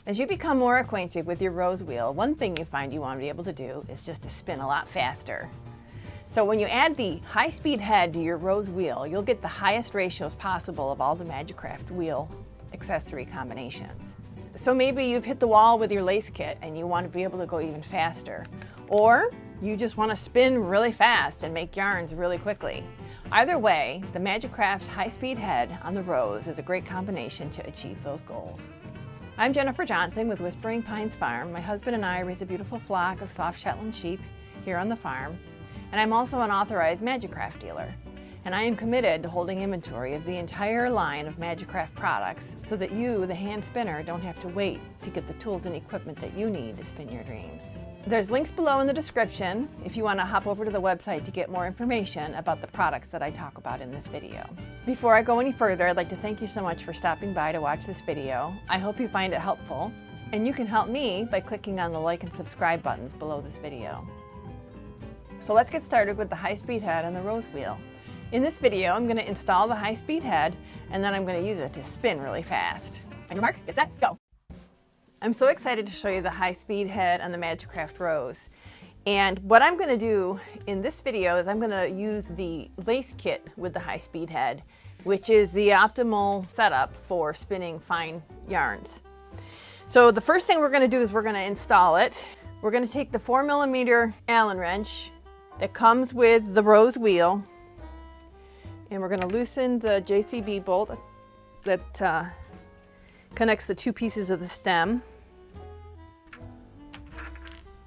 As you become more acquainted with your rose wheel, one thing you find you want to be able to do is just to spin a lot faster. So when you add the high-speed head to your rose wheel, you'll get the highest ratios possible of all the Majacraft wheel accessory combinations. So maybe you've hit the wall with your lace kit and you want to be able to go even faster. Or you just want to spin really fast and make yarns really quickly. Either way, the Majacraft high-speed head on the rose is a great combination to achieve those goals. I'm Jennifer Johnson with Whispering Pines Farm. My husband and I raise a beautiful flock of soft Shetland sheep here on the farm, and I'm also an authorized Majacraft dealer. And I am committed to holding inventory of the entire line of Majacraft products so that you, the hand spinner, don't have to wait to get the tools and equipment that you need to spin your dreams. There's links below in the description if you want to hop over to the website to get more information about the products that I talk about in this video. Before I go any further, I'd like to thank you so much for stopping by to watch this video. I hope you find it helpful, and you can help me by clicking on the like and subscribe buttons below this video. So let's get started with the high-speed head and the rose wheel. In this video, I'm going to install the high-speed head, and then I'm going to use it to spin really fast. On your mark, get set, go! I'm so excited to show you the high-speed head on the Majacraft Rose. And what I'm going to do in this video is I'm going to use the lace kit with the high-speed head, which is the optimal setup for spinning fine yarns. So the first thing we're going to do is we're going to install it. We're going to take the 4mm Allen wrench that comes with the rose wheel, and we're going to loosen the JCB bolt that connects the two pieces of the stem.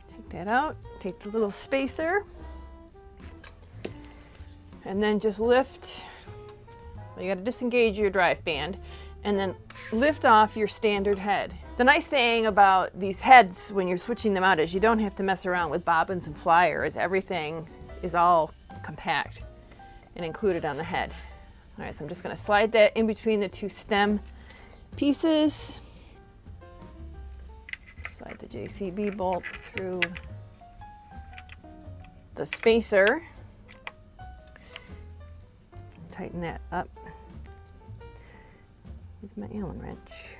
Take that out, take the little spacer, and then just lift. Well, you got to disengage your drive band and then lift off your standard head. The nice thing about these heads when you're switching them out is you don't have to mess around with bobbins and flyers. Everything is all compact and included on the head. All right, so I'm just going to slide that in between the two stem pieces. Slide the JCB bolt through the spacer. Tighten that up with my Allen wrench.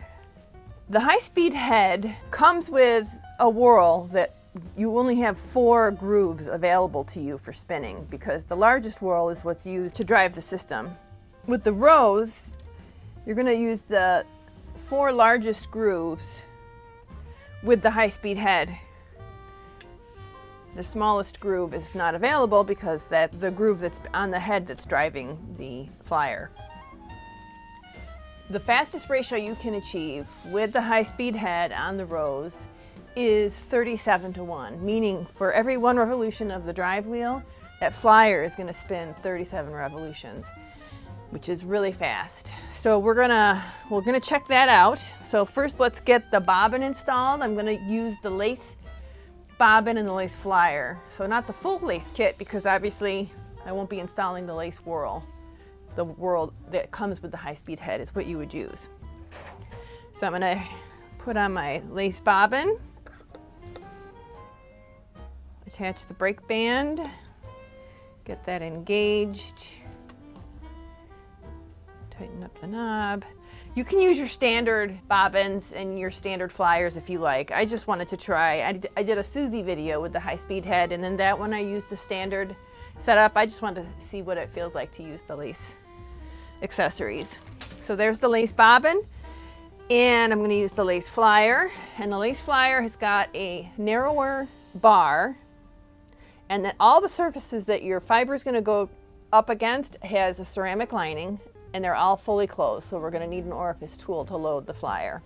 The high-speed head comes with a whirl that you only have 4 grooves available to you for spinning because the largest whirl is what's used to drive the system. With the rose, you're going to use the 4 largest grooves with the high-speed head. The smallest groove is not available because that's the groove that's on the head that's driving the flyer. The fastest ratio you can achieve with the high-speed head on the rose is 37:1, meaning for every 1 revolution of the drive wheel, that flyer is going to spin 37 revolutions, which is really fast. So we're gonna check that out. So first let's get the bobbin installed. I'm going to use the lace bobbin and the lace flyer. So not the full lace kit because obviously I won't be installing the lace whirl. The whirl that comes with the high-speed head is what you would use. So I'm going to put on my lace bobbin, attach the brake band, get that engaged, tighten up the knob. You can use your standard bobbins and your standard flyers if you like. I just wanted to try. I did a Susie video with the high-speed head, and then that one I used the standard setup. I just wanted to see what it feels like to use the lace accessories. So there's the lace bobbin, and I'm going to use the lace flyer. And the lace flyer has got a narrower bar, and that all the surfaces that your fiber is going to go up against has a ceramic lining, and they're all fully closed. So we're going to need an Orifice tool to load the flyer.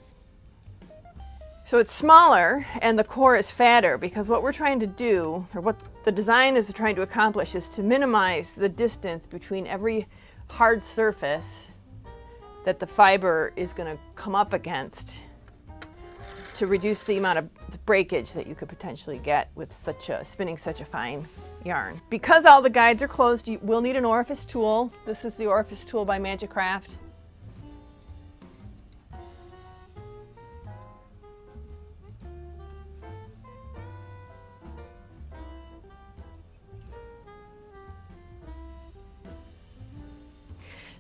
So it's smaller and the core is fatter because what we're trying to do, or what the design is trying to accomplish, is to minimize the distance between every hard surface that the fiber is going to come up against to reduce the amount of breakage that you could potentially get with spinning such a fine yarn. Because all the guides are closed, you will need an Orifice tool. This is the Orifice tool by Majacraft.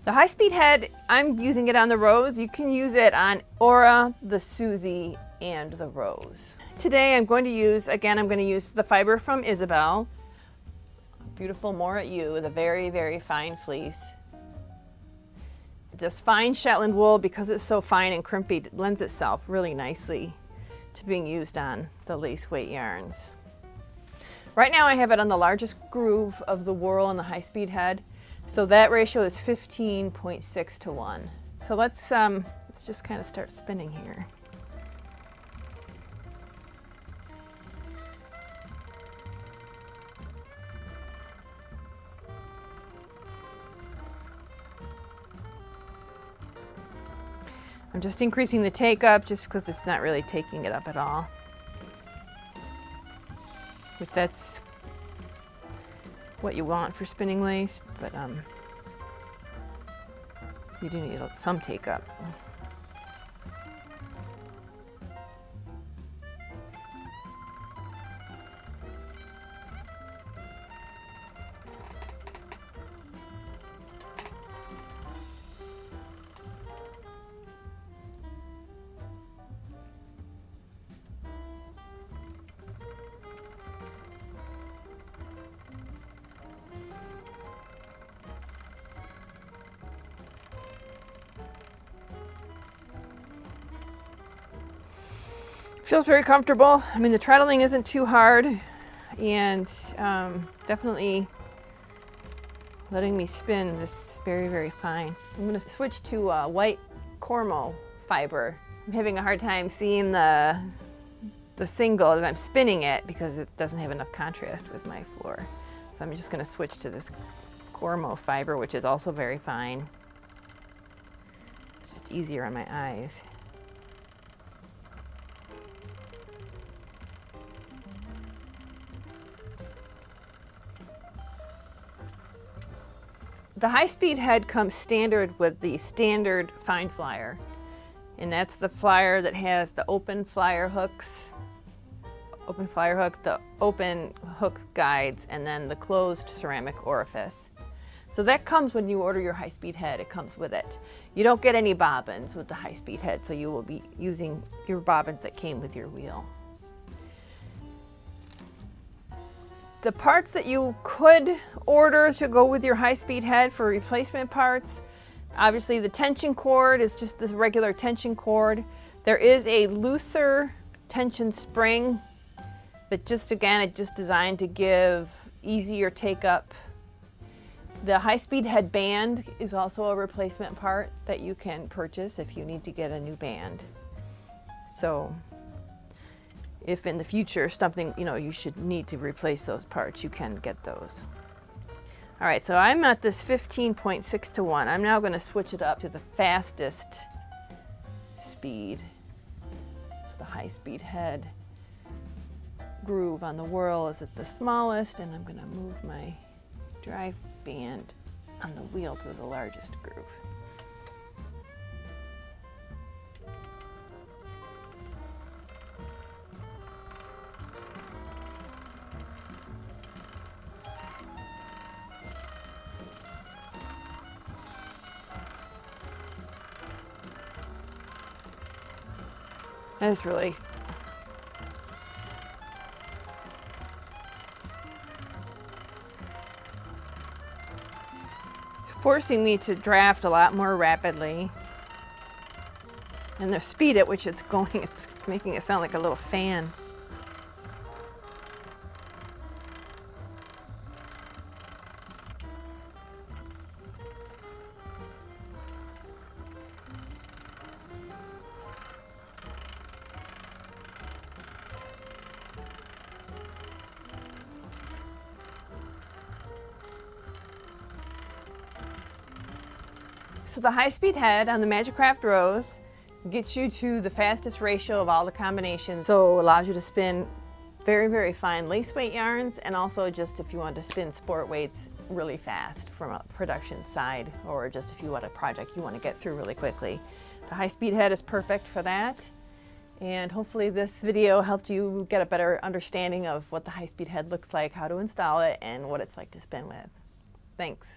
The high-speed head, I'm using it on the rose. You can use it on Aura, the Susie, and the rose. Today I'm going to use, again, I'm going to use the fiber from Isabel. Beautiful More at You with a very, very fine fleece. This fine Shetland wool, because it's so fine and crimpy, lends itself really nicely to being used on the lace weight yarns. Right now I have it on the largest groove of the whorl and the high-speed head. So that ratio is 15.6 to 1. So let's just kind of start spinning here. I'm just increasing the take up just because it's not really taking it up at all. Which that's what you want for spinning lace, but you do need some take up. Feels very comfortable. I mean, the treadling isn't too hard, and definitely letting me spin this very, very fine. I'm going to switch to white Cormo fiber. I'm having a hard time seeing the single as I'm spinning it because it doesn't have enough contrast with my floor. So I'm just going to switch to this Cormo fiber, which is also very fine. It's just easier on my eyes. The high-speed head comes standard with the standard fine flyer, and that's the flyer that has the open flyer hooks, the open hook guides, and then the closed ceramic orifice. So that comes when you order your high-speed head, it comes with it. You don't get any bobbins with the high-speed head, so you will be using your bobbins that came with your wheel. The parts that you could order to go with your high-speed head for replacement parts, obviously the tension cord is just this regular tension cord. There is a looser tension spring that just, again, it's just designed to give easier take up. The high-speed head band is also a replacement part that you can purchase if you need to get a new band. So if in the future something, you should need to replace those parts, you can get those. All right, so I'm at this 15.6 to 1. I'm now going to switch it up to the fastest speed. So the high-speed head groove on the whorl is at the smallest, and I'm going to move my drive band on the wheel to the largest groove. That's really it's forcing me to draft a lot more rapidly. And the speed at which it's going, it's making it sound like a little fan. So the high-speed head on the Majacraft Rose gets you to the fastest ratio of all the combinations. So allows you to spin very, very fine lace weight yarns, and also just if you want to spin sport weights really fast from a production side, or just if you want a project you want to get through really quickly. The high-speed head is perfect for that. And hopefully this video helped you get a better understanding of what the high-speed head looks like, how to install it, and what it's like to spin with. Thanks.